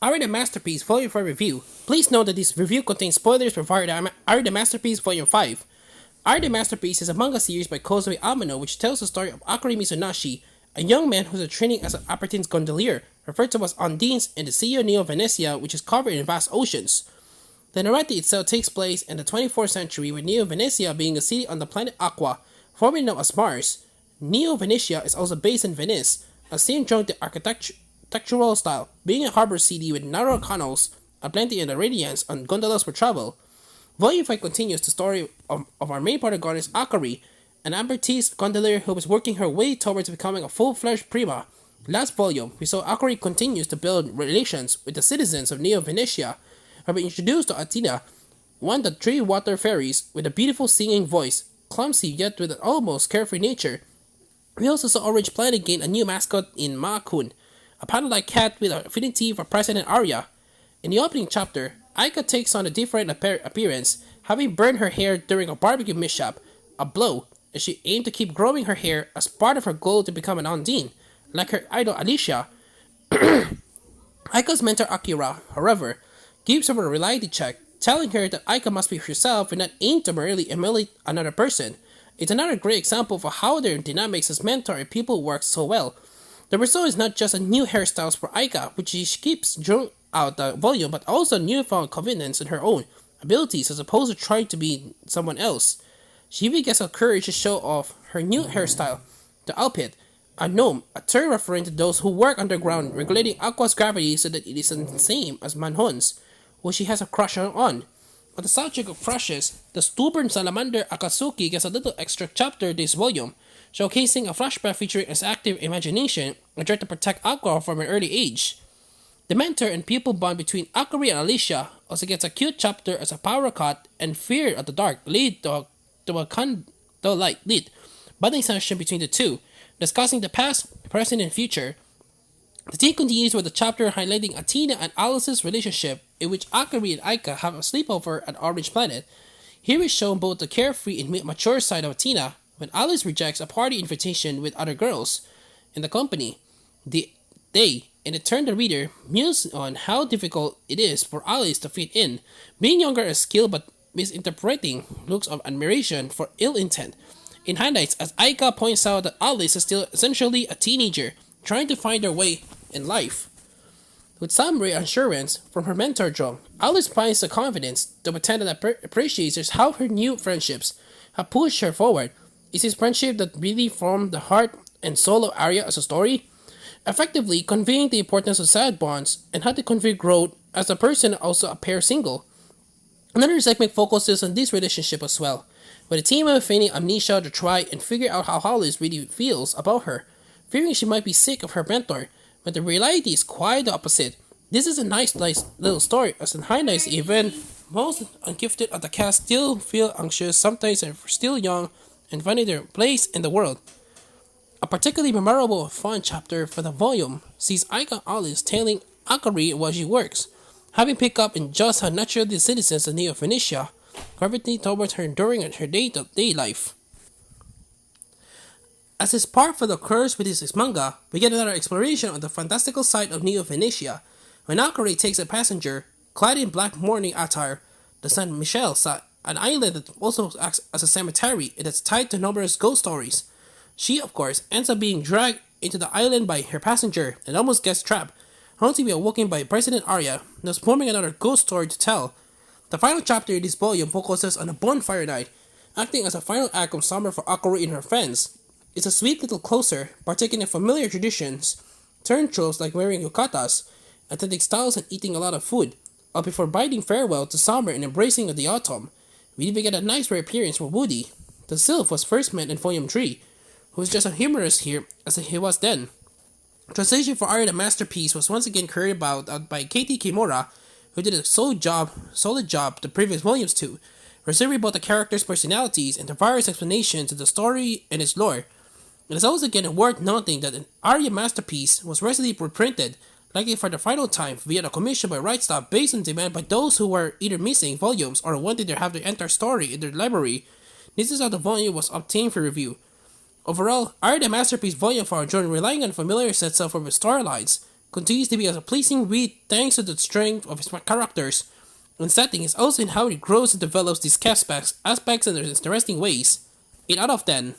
Aria the Masterpiece Volume 4 Review. Please note that this review contains spoilers for Aria the Masterpiece Volume 5. Aria the Masterpiece is a manga series by Kozue Amano which tells the story of Akari Mizunashi, a young man who is training as an apprentice gondolier, referred to as Undines in the Sea of Neo Venetia, which is covered in vast oceans. The narrative itself takes place in the 24th century, with Neo Venetia being a city on the planet Aqua, formerly known as Mars. Neo Venetia is also based in Venice, a steam-drunk architectural style, being a harbor city with narrow canals, plenty in the radiance, and gondolas for travel. Volume 5 continues the story of our main protagonist Akari, an apprentice gondolier who is working her way towards becoming a full-fledged prima. Last volume, we saw Akari continues to build relations with the citizens of Neo Venetia, and we introduced to Athena, one of the three water fairies with a beautiful singing voice, clumsy yet with an almost carefree nature. We also saw Orange Planet gain a new mascot in Ma-kun, a paddle-like cat with an affinity for President Aria. In the opening chapter, Aika takes on a different appearance, having burned her hair during a barbecue mishap, a blow, and she aimed to keep growing her hair as part of her goal to become an Undine, like her idol Alicia. Aika's mentor Akira, however, gives her a reality check, telling her that Aika must be herself and not aim to merely emulate another person. It's another great example of how their dynamics as mentor and people work so well. The result is not just a new hairstyles for Aika, which she keeps throughout the volume, but also newfound confidence in her own abilities as opposed to trying to be someone else. She even gets the courage to show off her new hairstyle, the outfit, a gnome, a term referring to those who work underground, regulating Aqua's gravity so that it is the same as Manhon's, who she has a crush on. On the subject of crushes, the stubborn salamander Akatsuki gets a little extra chapter this volume, showcasing a flashback featuring his active imagination and trying to protect Aqua from an early age. The mentor and pupil bond between Akari and Alicia also gets a cute chapter as a power cut and fear of the dark lead to a candlelight lit bonding session between the two, discussing the past, present, and future. The team continues with a chapter highlighting Athena and Alice's relationship, in which Akari and Aika have a sleepover at Orange Planet. Here is shown both the carefree and mature side of Athena, when Alice rejects a party invitation with other girls in the company. They, in turn the reader, muse on how difficult it is for Alice to fit in, being younger as skilled but misinterpreting looks of admiration for ill intent. In hindsight, as Aika points out that Alice is still essentially a teenager, trying to find her way in life. With some reassurance from her mentor John, Alice finds the confidence to pretend that appreciates how her new friendships have pushed her forward. Is this friendship that really formed the heart and soul of Aria as a story? Effectively conveying the importance of sad bonds and how to convey growth as a person also appears single. Another segment focuses on this relationship as well, with the team of feigning amnesia to try and figure out how Alice really feels about her, fearing she might be sick of her mentor, but the reality is quite the opposite. This is a nice little story, as in hindsight even most ungifted of the cast still feel anxious, sometimes are still young, and finding their place in the world. A particularly memorable and fun chapter for the volume sees Aika Alice telling Akari while she works, having picked up in just how natural the citizens of Neo Phoenicia gravitate towards her during her day-to-day life. As is part for the curse with this manga, we get another exploration of the fantastical side of Neo Phoenicia, when Akari takes a passenger, clad in black mourning attire, to San Michel, an island that also acts as a cemetery and is tied to numerous ghost stories. She, of course, ends up being dragged into the island by her passenger and almost gets trapped, only to be awoken by President Aria, thus forming another ghost story to tell. The final chapter in this volume focuses on a bonfire night, acting as a final act of summer for Akari and her friends. It's a sweet little closer, partaking in familiar traditions, turn tropes like wearing yukatas, athletic styles, and eating a lot of food, all before bidding farewell to summer and embracing of the autumn. We even get a nice reappearance for Woody. The sylph was first met in Volume 3, who was just as humorous here as he was then. Translation for Aria the Masterpiece was once again carried out by Katie Kimura, who did a solid job the previous volumes too, reserving both the characters' personalities and the various explanations of the story and its lore. It is also again worth noting that an Aria Masterpiece was recently reprinted, likely for the final time, via the commission by Right Stop based on demand by those who were either missing volumes or wanted to have the entire story in their library. This is how the volume was obtained for review. Overall, Aria the Masterpiece Volume 4 joined relying on familiar sets of storylines, continues to be a pleasing read thanks to the strength of his characters and setting is also in how he grows and develops these aspects in interesting ways. 8 out of 10.